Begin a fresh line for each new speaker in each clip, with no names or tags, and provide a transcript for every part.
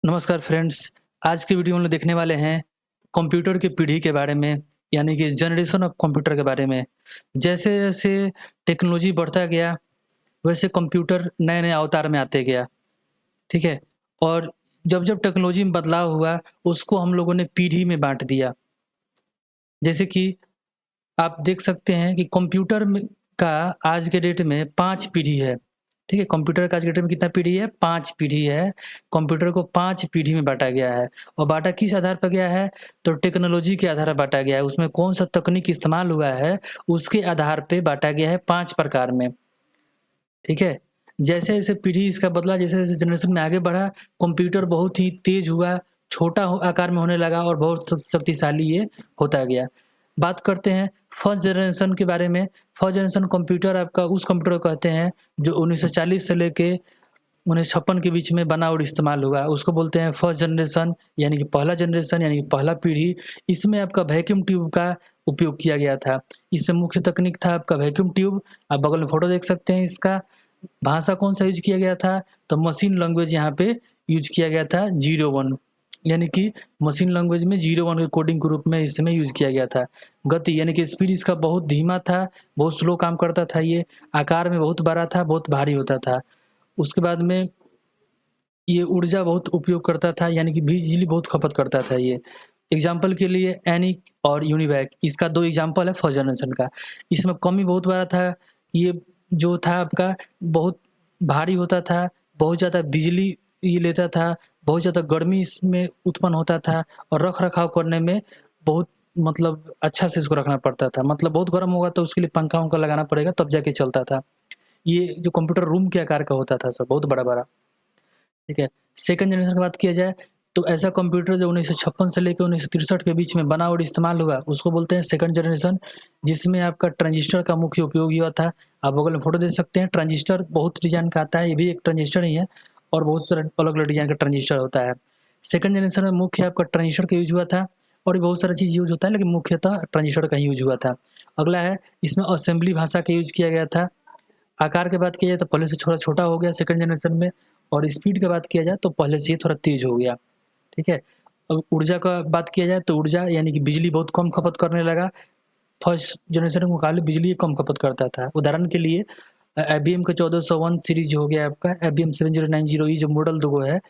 नमस्कार फ्रेंड्स, आज की वीडियो में हम लोग देखने वाले हैं कंप्यूटर की पीढ़ी के बारे में, यानी कि जनरेशन ऑफ कंप्यूटर के बारे में। जैसे-जैसे टेक्नोलॉजी बढ़ता गया, वैसे कंप्यूटर नए-नए अवतार में आते गया, ठीक है? और जब-जब टेक्नोलॉजी में बदलाव हुआ, उसको हम लोगों ने पीढ़ी में बाँट दिया। जैसे कि आप देख सकते हैं कि कंप्यूटर में का आज के डेट में 5 पीढ़ी है, ठीक है? कंप्यूटर का आज के डेट में कितना पीढ़ी है? 5 पीढ़ी है। कंप्यूटर को 5 पीढ़ी में बाँटा गया है और बाँटा किस आधार पर गया है? तो टेक्नोलॉजी के आधार पर बाँटा गया है। उसमें कौन-सा तकनीक इस्तेमाल हुआ है, उसके आधार पे बाँटा गया है 5 प्रकार में, ठीक है? जैसे-जैसे पीढ़ी इसका बदला, जैसे-जैसे जनरेशन में आगे बढ़ा, कंप्यूटर बहुत ही तेज़ हुआ, छोटा हो आकार में होने लगा और बहुत शक्तिशाली ये होता गया। बात करते हैं फर्स्ट जनरेशन के बारे में। फर्स्ट जनरेशन कंप्यूटर आपका उस कंप्यूटर को कहते हैं जो 1940 से लेके 1956 के बीच में बना और इस्तेमाल हुआ। उसको बोलते हैं फर्स्ट जनरेशन, यानी कि पहला जनरेशन, यानी कि पहला पीढ़ी। इसमें आपका वैक्यूम ट्यूब का उपयोग किया गया था। इससे मुख्य तकनीक था आपका वैक्यूम ट्यूब। आप बगल में फ़ोटो देख सकते हैं इसका। भाषा कौन-सा यूज़ किया गया था? तो मशीन लैंग्वेज यहाँ पे यूज़ किया गया था 01, यानी कि मशीन लैंग्वेज में 01 के कोडिंग के रूप में इस समय यूज़ किया गया था। गति यानी कि स्पीड इसका बहुत धीमा था, बहुत स्लो काम करता था ये, आकार में बहुत बड़ा था, बहुत भारी होता था। उसके बाद में ये ऊर्जा बहुत उपयोग करता था, यानी कि बिजली बहुत खपत करता था ये। एग्ज़ाम्पल के लिए एनिक और यूनिवैक, इसका 2 एग्ज़ाम्पल है फर्स्ट जनरेशन का। इसमें कमी बहुत बड़ा था, ये जो था आपका बहुत भारी होता था, बहुत ज़्यादा बिजली ये लेता था, बहुत ज़्यादा गर्मी इसमें उत्पन्न होता था और रख-रखाव करने में बहुत मतलब अच्छा से इसको रखना पड़ता था। मतलब बहुत गर्म होगा तो उसके लिए पंखा-वंखा लगाना पड़ेगा तब जाके चलता था। ये जो कंप्यूटर रूम के आकार का होता था सब, बहुत बड़ा-बड़ा। ठीक है। सेकंड जनरेशन की बात किया जाए तो ऐसा कंप्यूटर जो 1956 से लेके 1963 के बीच में बना और इस्तेमाल हुआ, उसको बोलते हैं सेकंड जनरेशन, जिसमें आपका ट्रांजिस्टर का मुख्य उपयोग हुआ था। आप बगल में फ़ोटो देख सकते हैं, ट्रांजिस्टर बहुत डिज़ाइन का आता है, ये भी एक ट्रांजिस्टर ही है और बहुत सारे अलग-अलग डिज़ाइन का ट्रांजिस्टर होता है। सेकंड जनरेशन में मुख्य आपका ट्रांजिस्टर का यूज़ हुआ था और भी बहुत सारा चीज़ यूज़ होता है, लेकिन मुख्यतः ट्रांजिस्टर का ही यूज़ हुआ था। अगला है, इसमें असेंबली भाषा का यूज़ किया गया था। आकार की बात की जाए तो पहले से थोड़ा छोटा हो गया सेकंड जनरेशन में, और स्पीड की बात किया जाए तो पहले से ये थोड़ा तेज़ हो गया, ठीक है। अब ऊर्जा का बात किया जाए तो ऊर्जा यानी कि बिजली बहुत कम खपत करने लगा, फर्स्ट जनरेशन के मुकाबले बिजली कम खपत करता था। उदाहरण के लिए IBM का 1401 सीरीज हो गया आपका, IBM 7090, ये जो मॉडल 2 है,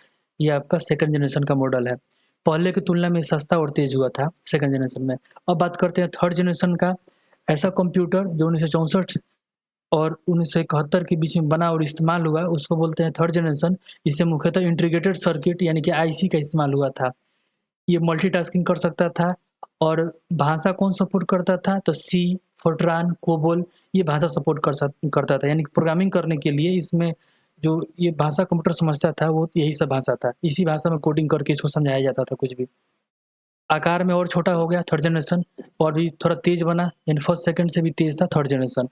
ये आपका सेकंड जनरेशन का मॉडल है। पहले की तुलना में सस्ता और तेज़ हुआ था सेकंड जनरेशन में। अब बात करते हैं थर्ड जनरेशन का। ऐसा कंप्यूटर जो 1964 और 1971 के बीच में बना और इस्तेमाल हुआ, उसको बोलते हैं थर्ड जनरेशन। इससे मुख्यतः इंटीग्रेटेड सर्किट यानी कि आईसी का इस्तेमाल हुआ था। ये मल्टीटास्किंग कर सकता था और भाषा कौन सपोर्ट करता था? तो सी, फोर्ट्रान, कोबोल, ये भाषा सपोर्ट करता था, यानी कि प्रोग्रामिंग करने के लिए इसमें जो ये भाषा कंप्यूटर समझता था वो यही सब भाषा था। इसी भाषा में कोडिंग करके इसको समझाया जाता था कुछ भी। आकार में और छोटा हो गया थर्ड जनरेशन, और भी थोड़ा तेज़ बना, यानी फर्स्ट सेकंड से भी तेज़ था थर्ड जनरेशन।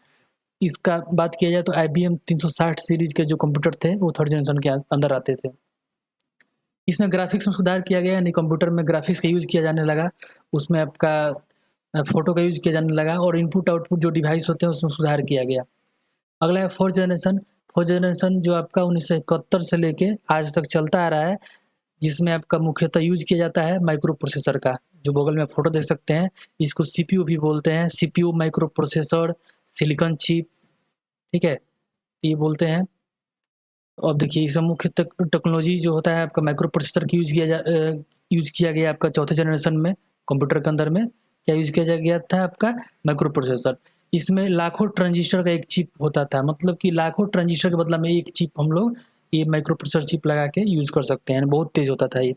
इसका बात किया जाए तो IBM 360 सीरीज़ के जो कंप्यूटर थे, वो थर्ड जनरेशन के अंदर आते थे। इसमें ग्राफ़िक्स में सुधार किया गया, यानी कंप्यूटर में ग्राफ़िक्स का यूज़ किया जाने लगा। उसमें आपका फ़ोटो का यूज़ किया जाने लगा और इनपुट-आउटपुट जो डिवाइस होते हैं, उसमें सुधार किया गया। अगला है फोर्थ जनरेशन। फोर्थ जनरेशन जो आपका 1971 से लेके आज तक चलता आ रहा है, जिसमें आपका मुख्यतः यूज़ किया जाता है माइक्रो प्रोसेसर का, जो बगल में फ़ोटो देख सकते हैं। इसको CPU भी बोलते हैं, CPU micro processor, silicon chip, ठीक है? ये बोलते हैं। अब देखिए इसमें मुख्य टेक्नोलॉजी जो होता है आपका माइक्रो प्रोसेसर की यूज़ किया गया आपका चौथे जनरेशन में। कंप्यूटर के अंदर में क्या यूज़ किया गया था आपका? Micro processor. इसमें लाखों ट्रांजिस्टर का एक चिप होता था, मतलब कि लाखों ट्रांजिस्टर के बदला में एक चिप हम लोग ये माइक्रो प्रोसेसर चिप लगा के यूज़ कर सकते हैं, बहुत तेज़ होता था ये।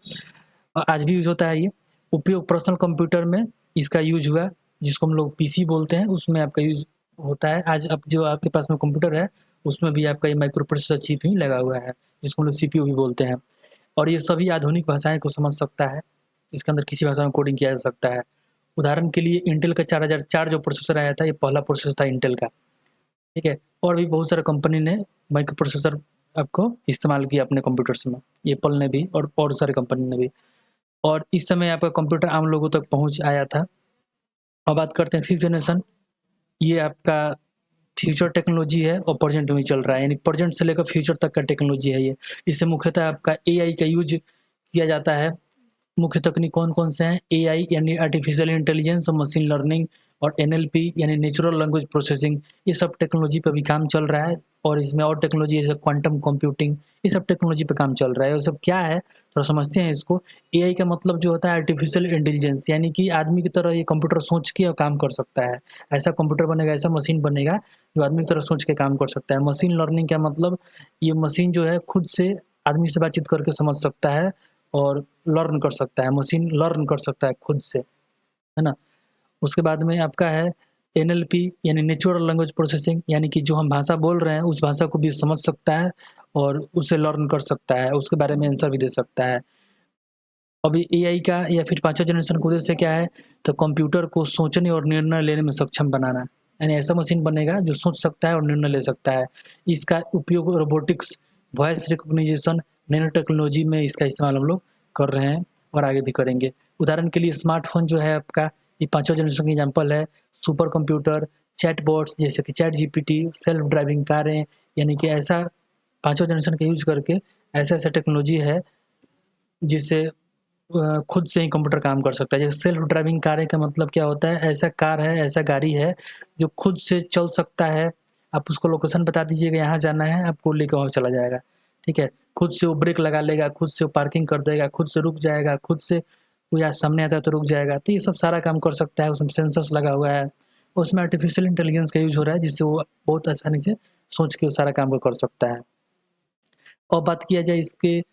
आज भी यूज़ होता है ये। उपयोग पर्सनल कंप्यूटर में इसका यूज़ हुआ, जिसको हम लोग PC बोलते हैं, उसमें आपका यूज़ होता है। आज अब जो आपके पास में कंप्यूटर है, उसमें भी आपका ये माइक्रो प्रोसेसर चिप ही लगा हुआ है, जिसको हम लोग CPU भी बोलते हैं। और ये सभी आधुनिक भाषाएँ को समझ सकता है। इसके अंदर किसी भाषा में कोडिंग किया जा सकता है। उदाहरण के लिए इंटेल का 4004 जो प्रोसेसर आया था, ये पहला प्रोसेसर था इंटेल का, ठीक है? और भी बहुत सारे कंपनी ने माइक्रो प्रोसेसर आपको इस्तेमाल किया अपने कंप्यूटर्स में। एप्पल ने भी और बहुत सारे कंपनी ने भी। और इस समय आपका कंप्यूटर आम लोगों तक पहुँच आया था। अब बात करते हैं फिफ्थ जनरेशन। ये आपका फ्यूचर टेक्नोलॉजी है और प्रेजेंट में चल रहा है, यानी प्रेजेंट से लेकर फ्यूचर तक का टेक्नोलॉजी है ये। इससे मुख्यतः आपका AI का यूज़ किया जाता है। मुख्य तकनीक कौन-कौन से हैं? एआई यानी आर्टिफ़िशियल इंटेलिजेंस और मशीन लर्निंग और एनएलपी यानी नेचुरल लैंग्वेज प्रोसेसिंग, ये सब टेक्नोलॉजी पे भी काम चल रहा है और इसमें और टेक्नोलॉजी जैसे क्वांटम कंप्यूटिंग, ये सब टेक्नोलॉजी पे काम चल रहा है। वो सब क्या है? थोड़ा समझते हैं इसको। एआई का मतलब जो होता है आर्टिफ़िशियल इंटेलिजेंस, यानी कि आदमी की तरह ये कंप्यूटर सोच के और काम कर सकता है। ऐसा कंप्यूटर बनेगा, ऐसा मशीन बनेगा जो आदमी की तरह सोच के काम कर सकता है। मशीन लर्निंग का मतलब ये मशीन जो है खुद से आदमी से बातचीत करके समझ सकता है और लर्न कर सकता है, मशीन लर्न कर सकता है खुद से, है ना? उसके बाद में आपका है एनएलपी यानी नेचुरल लैंग्वेज प्रोसेसिंग, यानी कि जो हम भाषा बोल रहे हैं उस भाषा को भी समझ सकता है और उसे लर्न कर सकता है, उसके बारे में आंसर भी दे सकता है। अभी एआई का या फिर पाँचवें जनरेशन का उद्देश्य क्या है? तो कंप्यूटर को सोचने और निर्णय लेने में सक्षम बनाना, यानी ऐसा मशीन बनेगा जो सोच सकता है और निर्णय ले सकता है। इसका उपयोग robotics, voice recognition, nano technology में इसका इस्तेमाल हम लोग कर रहे हैं और आगे भी करेंगे। उदाहरण के लिए स्मार्टफ़ोन जो है आपका, ये पाँचवें जनरेशन का एग्जाम्पल है। सुपर कंप्यूटर, चैटबॉट्स जैसे कि चैट जीपीटी, सेल्फ ड्राइविंग कारें, यानी कि ऐसा पाँचवें जनरेशन का यूज़ करके ऐसा-ऐसा टेक्नोलॉजी है जिससे खुद से ही कंप्यूटर काम कर सकता है। जैसे सेल्फ ड्राइविंग कारें का मतलब क्या होता है? ऐसा कार है, ऐसा गाड़ी है जो खुद से चल सकता है। आप उसको लोकेशन बता दीजिएगा यहाँ जाना है, आपको लेके वहाँ चला जाएगा, ठीक है? खुद से वो ब्रेक लगा लेगा, खुद से वो पार्किंग कर देगा, खुद से रुक जाएगा, खुद से कोई सामने आता है तो रुक जाएगा। तो ये सब सारा काम कर सकता है, उसमें सेंसर्स लगा हुआ है। उसमें आर्टिफ़िशियल इंटेलिजेंस का यूज़ हो रहा है जिससे वो बहुत आसानी से सोच के वो सारा काम को कर सकता है। और बात किया जाए इसके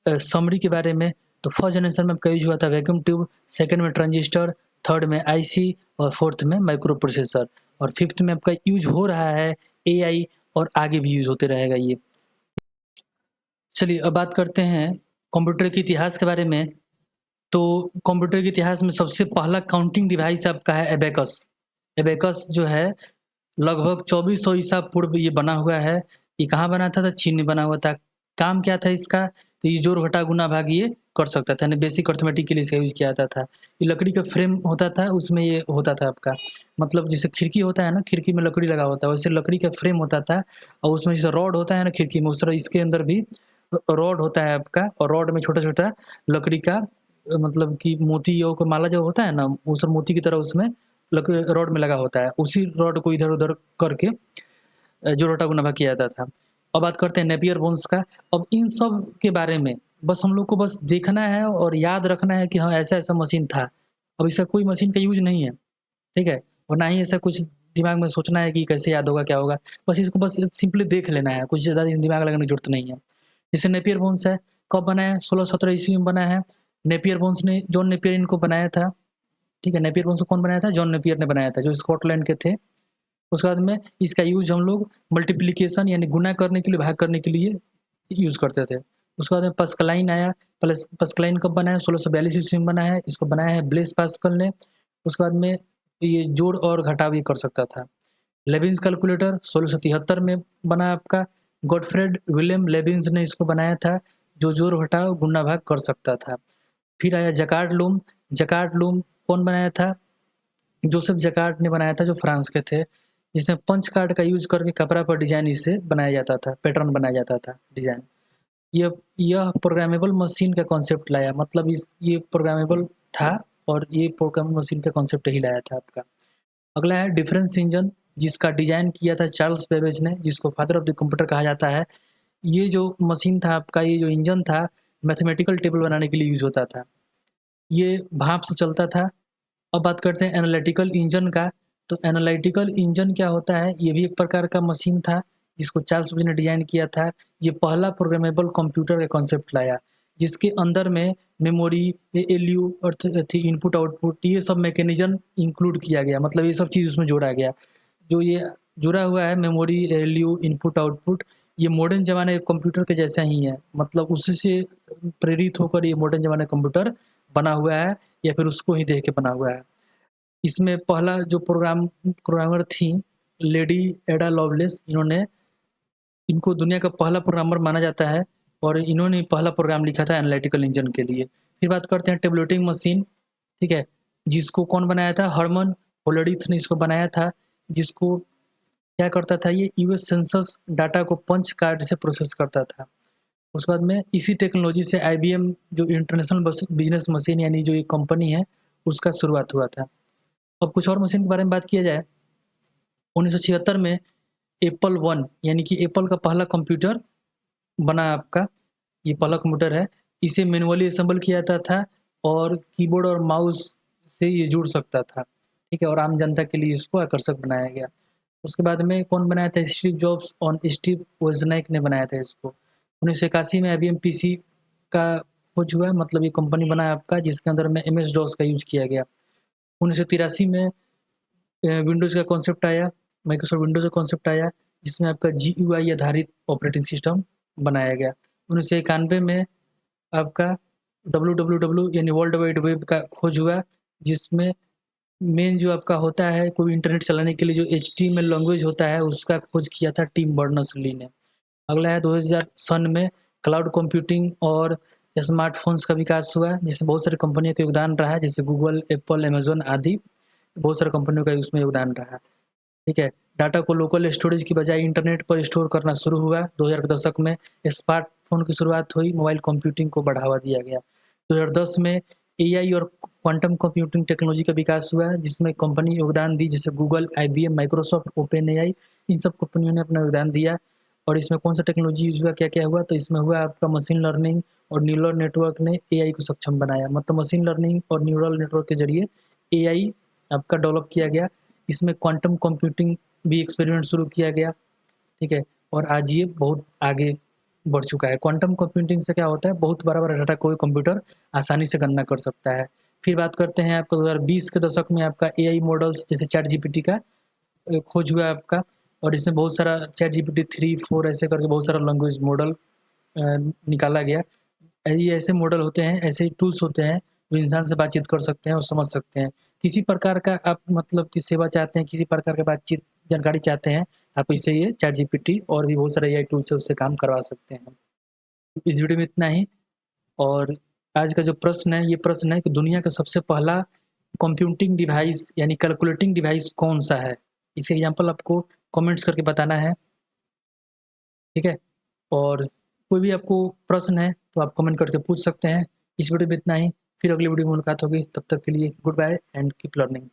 समरी के बारे में, तो फर्स्ट जनरेशन में आपका यूज़ हुआ था वैक्यूम ट्यूब, सेकंड में ट्रांजिस्टर, थर्ड में आईसी और फोर्थ में माइक्रो प्रोसेसर और फिफ्थ में आपका यूज़ हो रहा है एआई और आगे भी यूज़ होते रहेगा ये। चलिए अब बात करते हैं कंप्यूटर के इतिहास के बारे में। तो कंप्यूटर के इतिहास में सबसे पहला काउंटिंग डिवाइस आपका है एबेकस। एबेकस जो है लगभग 2400 ईसा पूर्व ये बना हुआ है। ये कहाँ बना था? तो चीन में बना हुआ था। काम क्या था इसका? तो ये जोड़, घटा, गुणा, भाग ये कर सकता था, यानी बेसिक अरिथमेटिक के लिए इसका यूज़ किया जाता था। ये लकड़ी का फ्रेम होता था, उसमें ये होता था आपका, मतलब जैसे खिड़की होता है ना, खिड़की में लकड़ी लगा होता है, वैसे लकड़ी का फ्रेम होता था और उसमें जैसे रॉड होता है ना खिड़की में, उस तरह इसके अंदर भी रॉड होता है आपका और रॉड में छोटा-छोटा लकड़ी का मतलब कि मोतियों का माला जो होता है ना, वो सब मोती की तरह उसमें रॉड में लगा होता है। उसी रॉड को इधर-उधर करके जो रोटा-गुनाभा किया जाता था। अब बात करते हैं नेपियर बोन्स का। अब इन सब के बारे में बस हम लोग को बस देखना है और याद रखना है कि हाँ, ऐसा-ऐसा मशीन था। अब इसका कोई मशीन का यूज़ नहीं है, ठीक है? और ना ही ऐसा कुछ दिमाग में सोचना है कि कैसे याद होगा, क्या होगा। बस इसको बस सिंपली देख लेना है, कुछ ज़्यादा दिमाग लगाने की ज़रूरत नहीं है। जैसे नेपियर बोन्स है, कब बना है? 1617 ईस्वी में बना है। नेपियर बोन्स ने जॉन नेपियर इनको बनाया था, ठीक है? नेपियर बोन्स को कौन बनाया था? जॉन नेपियर ने बनाया था, जो स्कॉटलैंड के थे। उसके बाद में इसका यूज़ हम लोग मल्टीप्लिकेशन यानी गुणा करने के लिए, भाग करने के लिए यूज़ करते थे। उसके बाद में पस्कलाइन आया। पस्कलाइन कब बना है? 1642 ईस्वी में बना है। इसको बनाया है ब्लेस पास्कल ने। उसके बाद में ये जोड़ और घटाव ये कर सकता था। लेबिन्स कैलकुलेटर 1673 में बना आपका। गॉटफ्रेड विलियम लेबिन्स ने इसको बनाया था, जो जोड़, घटाव, गुणा, भाग कर सकता था। फिर आया जकार्ड लूम। जकार्ड लूम कौन बनाया था? जोसेफ जकार्ड ने बनाया था, जो फ्रांस के थे। जिसमें पंच कार्ड का यूज़ करके कपड़ा पर डिज़ाइन इससे बनाया जाता था, पैटर्न बनाया जाता था, डिज़ाइन। यह प्रोग्रामेबल मशीन का कॉन्सेप्ट लाया, मतलब ये प्रोग्रामेबल था और ये प्रोग्रामेबल मशीन का कॉन्सेप्ट ही लाया था आपका। अगला है डिफरेंस इंजन, जिसका डिज़ाइन किया था चार्ल्स बेबेज ने, जिसको फादर ऑफ द कंप्यूटर कहा जाता है। ये जो मशीन था आपका, ये जो इंजन था, मैथमेटिकल टेबल बनाने के लिए यूज़ होता था। ये भाप से चलता था। अब बात करते हैं एनालिटिकल इंजन का। तो एनालिटिकल इंजन क्या होता है? ये भी एक प्रकार का मशीन था, जिसको चार्ल्स बेबेज ने डिज़ाइन किया था। ये पहला प्रोग्रामेबल कंप्यूटर का कॉन्सेप्ट लाया, जिसके अंदर में मेमोरी, एएलयू और थी इनपुट आउटपुट, ये सब मैकेनिज़्म इंक्लूड किया गया, मतलब ये सब चीज़ उसमें जोड़ा गया। जो ये जुड़ा हुआ है मेमोरी, एएलयू, इनपुट आउटपुट, ये मॉडर्न ज़माने के कंप्यूटर के जैसा ही है, मतलब उसी से प्रेरित होकर ये मॉडर्न ज़माने का कंप्यूटर बना हुआ है या फिर उसको ही देख के बना हुआ है। इसमें पहला जो प्रोग्रामर थी लेडी एडा लवलेस, इनको दुनिया का पहला प्रोग्रामर माना जाता है और इन्होंने पहला प्रोग्राम लिखा था एनालिटिकल इंजन के लिए। फिर बात करते हैं टेबलेटिंग मशीन, ठीक है? जिसको कौन बनाया था? हर्मन होल्डीथ ने इसको बनाया था, जिसको क्या करता था? ये यूएस सेंसस डाटा को पंच कार्ड से प्रोसेस करता था। उसके बाद में इसी टेक्नोलॉजी से IBM जो इंटरनेशनल बिजनेस मशीन यानी जो ये कंपनी है उसका शुरुआत हुआ था। अब कुछ और मशीन के बारे में बात किया जाए, 1976 में एप्पल वन यानी कि एप्पल का पहला कंप्यूटर बना आपका, ये पहला कंप्यूटर है। इसे मैनुअली असेंबल किया जाता था और कीबोर्ड और माउस से ये जुड़ सकता था, ठीक है, और आम जनता के लिए इसको आकर्षक बनाया गया। उसके बाद में कौन बनाया था? स्टीव जॉब्स और स्टीव वोजनिक ने बनाया था इसको। 1981 में IBM PC का खोज हुआ, मतलब ये कंपनी बना आपका जिसके अंदर में MS DOS का यूज़ किया गया। 1983 में विंडोज़ का कॉन्सेप्ट आया, माइक्रोसॉफ्ट विंडोज़ का कॉन्सेप्ट आया, जिसमें आपका GUI आधारित ऑपरेटिंग सिस्टम बनाया गया। 1991 में आपका WWW यानी वर्ल्ड वाइड वेब का खोज हुआ, जिसमें मेन जो आपका होता है कोई इंटरनेट चलाने के लिए जो HTML लैंग्वेज होता है उसका खोज किया था टिम बर्नर्स-ली ने। अगला है 2000 सन में क्लाउड कंप्यूटिंग और स्मार्टफ़ोन्स का विकास हुआ, जिसमें बहुत सारी कंपनियों का योगदान रहा है, जैसे गूगल, एप्पल, अमेज़न आदि बहुत सारी कंपनियों का उसमें योगदान रहा। ठीक है, डाटा को लोकल स्टोरेज की बजाय इंटरनेट पर स्टोर करना शुरू हुआ। 2000 के दशक में स्मार्टफ़ोन की शुरुआत हुई, मोबाइल कंप्यूटिंग को बढ़ावा दिया गया। 2010 में AI और क्वांटम कंप्यूटिंग टेक्नोलॉजी का विकास हुआ, जिसमें कंपनी योगदान दी, जैसे Google, IBM, Microsoft, open AI, इन सब कंपनियों ने अपना योगदान दिया। और इसमें कौन सा टेक्नोलॉजी यूज़ हुआ, क्या-क्या हुआ? तो इसमें हुआ आपका मशीन लर्निंग और न्यूरल नेटवर्क ने AI को सक्षम बनाया। मतलब मशीन लर्निंग और न्यूरल नेटवर्क के ज़रिए AI आपका डेवलप किया गया। इसमें क्वांटम कंप्यूटिंग भी एक्सपेरिमेंट शुरू किया गया, ठीक है, और आज ये बहुत आगे बढ़ चुका है। क्वांटम कंप्यूटिंग से क्या होता है, बहुत बड़ा-बड़ा डाटा कोई कंप्यूटर आसानी से गणना कर सकता है। फिर बात करते हैं आपका 2020 के दशक में आपका AI मॉडल्स जैसे ChatGPT का खोज हुआ आपका, और इसमें बहुत सारा ChatGPT 3, 4 ऐसे करके बहुत सारा लैंग्वेज मॉडल निकाला गया। ये ऐसे मॉडल होते हैं, ऐसे टूल्स होते हैं जो इंसान से बातचीत कर सकते हैं और समझ सकते हैं। किसी प्रकार का आप मतलब की सेवा चाहते हैं, किसी प्रकार का बातचीत जानकारी चाहते हैं, आप इससे ये ChatGPT और भी बहुत सारे AI टूल्स है उससे काम करवा सकते हैं। इस वीडियो में इतना ही। और आज का जो प्रश्न है, ये प्रश्न है कि दुनिया का सबसे पहला कंप्यूटिंग डिवाइस यानी कैलकुलेटिंग डिवाइस कौन-सा है? इसके एग्ज़ाम्पल आपको कमेंट्स करके बताना है, ठीक है? और कोई भी आपको प्रश्न है तो आप कमेंट करके पूछ सकते हैं। इस वीडियो में इतना ही, फिर अगली वीडियो में मुलाकात होगी, तब तक के लिए goodbye and keep learning.